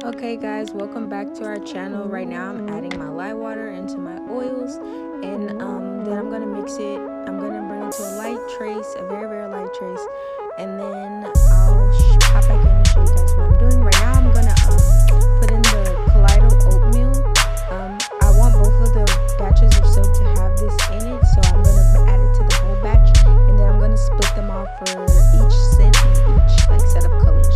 Okay guys, welcome back to our channel. Right now I'm adding my lye water into my oils, and then I'm going to mix it. I'm going to bring it to a light trace, a very light trace, and then I'll pop back in and show you guys what I'm doing. Right now I'm going to put in the Kaleido oatmeal. I want both of the batches of soap to have this in it, so I'm going to add it to the whole batch, and then I'm going to split them off for each scent and each set of colors.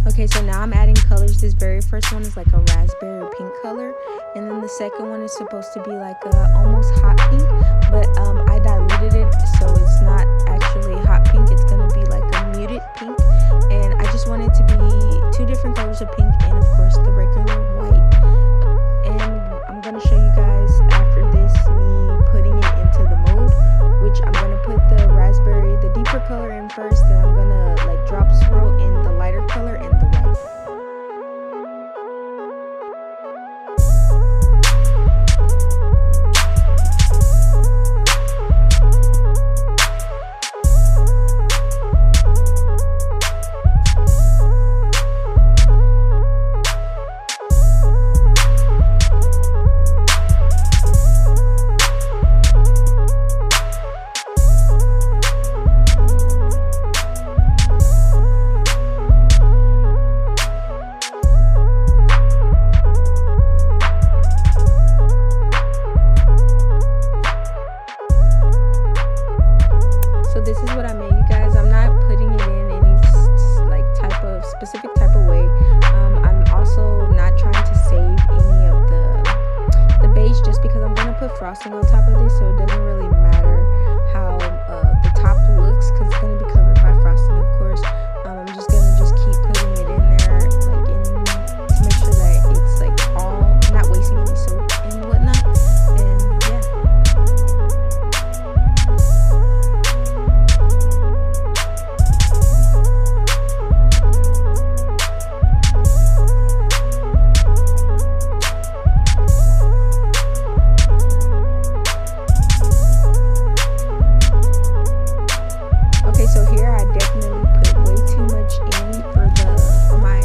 Okay, so now I'm adding colors. This very first one is like a raspberry pink color, and then the second one is supposed to be like a almost hot pink, but I diluted it so it's not actually hot pink. It's gonna be like a muted pink, and I just want it to be two different colors of pink and of course the regular white. And I'm gonna show you guys after this me putting it into the mold, which I'm gonna put the raspberry, the deeper color in first, then I'm gonna like drop swirl in the lighter color and the white. So this is what I made, you guys. I'm not putting it in any specific type of way. I'm also not trying to save any of the base, just because I'm gonna put frosting on top of this, so it doesn't really matter how the top looks, because it's gonna be covered by frosting, of course. I'm just gonna keep putting it in there, to make sure that it's I'm not wasting any soap and whatnot. And yeah. So here I definitely put way too much in for my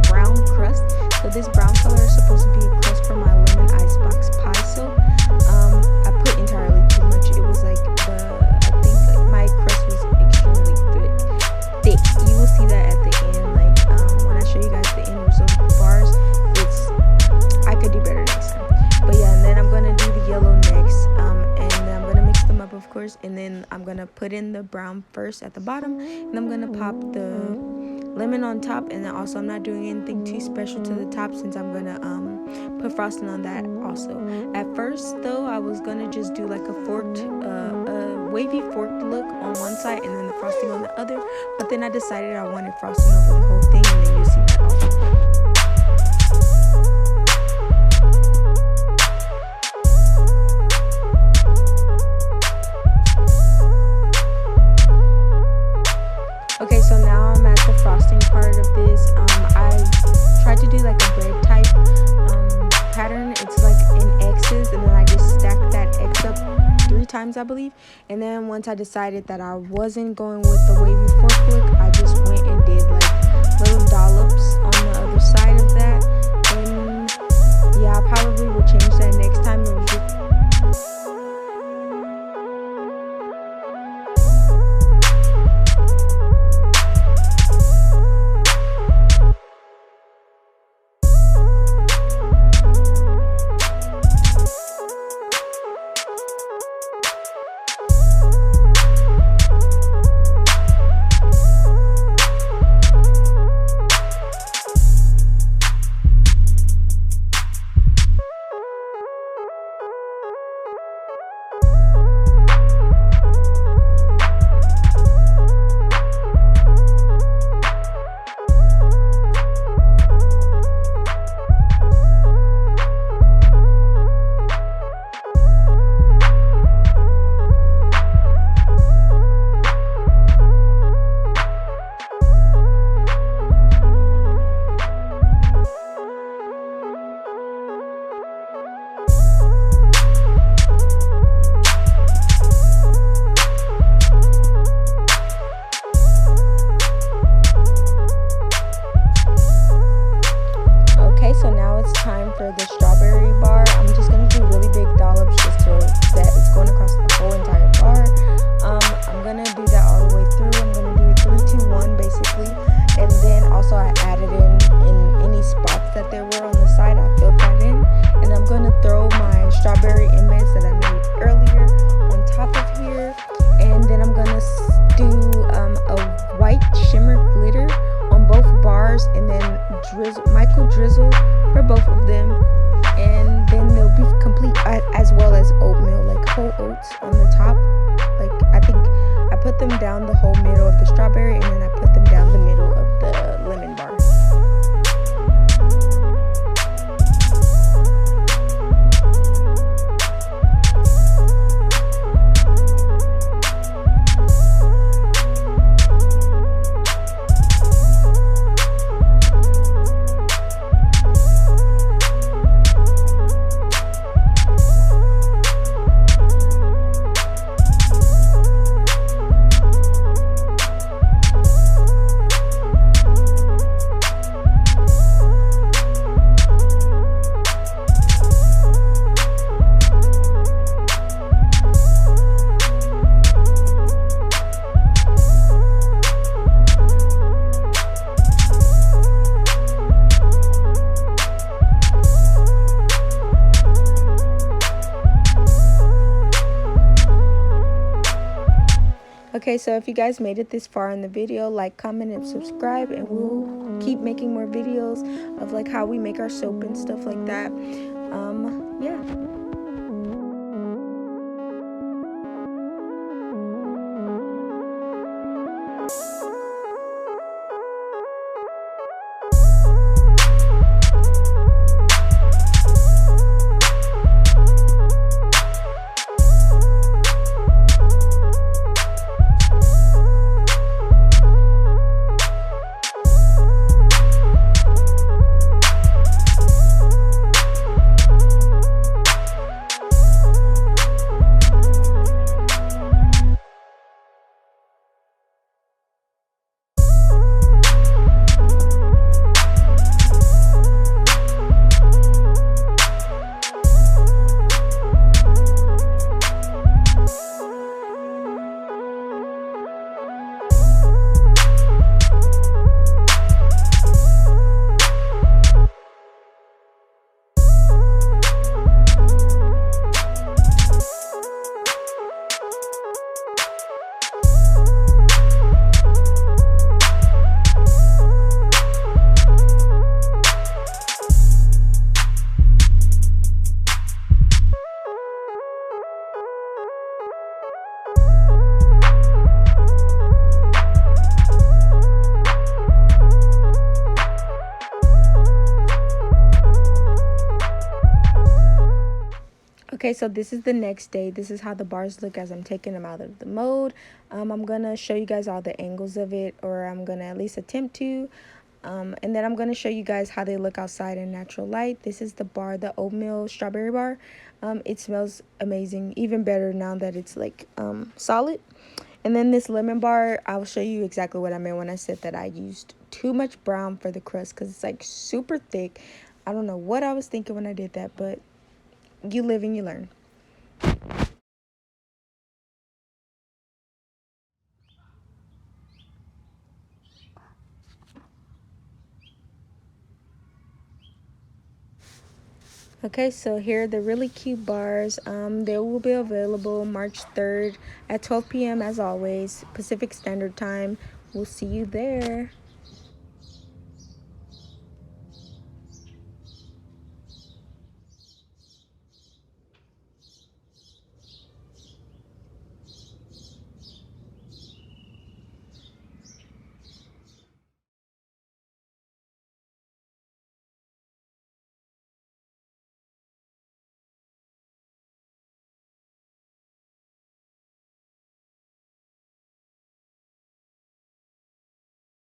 brown crust. So this brown color is supposed to be a crust for my lemon icebox pie soap. I put entirely too much. It was I think my crust was extremely thick. You will see that at the end, when I show you guys the end result of the bars. I could do better next time. But yeah, and then I'm gonna do the yellow next, and then I'm gonna mix them up, of course, and then I'm gonna put in the brown first at the bottom, and I'm gonna pop the lemon on top. And then also I'm not doing anything too special to the top, since I'm gonna put frosting on that also. At first though, I was gonna just do like a wavy forked look on one side and then the frosting on the other, but then I decided I wanted frosting over the whole thing, and then you'll see that also. Okay, so now I'm at the frosting part of this. I tried to do like a bread type pattern. It's like in X's, and then I just stacked that X up 3 times, I believe. And then once I decided that I wasn't going with the wavy fork look, I just went and did like little dollops on the other side of that. And yeah, I probably will change that next time. It was just micro drizzle for both of them, and then they'll be complete, as well as oatmeal, like whole oats on the top. Like, I think I put them down the whole middle of the strawberry, and then I put them down the middle of the lemon bar. Okay, so if you guys made it this far in the video, like, comment, and subscribe, and we'll keep making more videos of like how we make our soap and stuff like that. Yeah. Okay, so this is the next day. This is how the bars look as I'm taking them out of the mold. I'm gonna show you guys all the angles of it, or I'm gonna at least attempt to. And then I'm gonna show you guys how they look outside in natural light. This is the bar, the oatmeal strawberry bar. It smells amazing, even better now that it's like solid. And then this lemon bar, I'll show you exactly what I meant when I said that I used too much brown for the crust, because it's like super thick. I don't know what I was thinking when I did that, but you live and you learn. Okay, so here are the really cute bars. They will be available March 3rd at 12 p.m. as always, Pacific Standard Time. We'll see you there.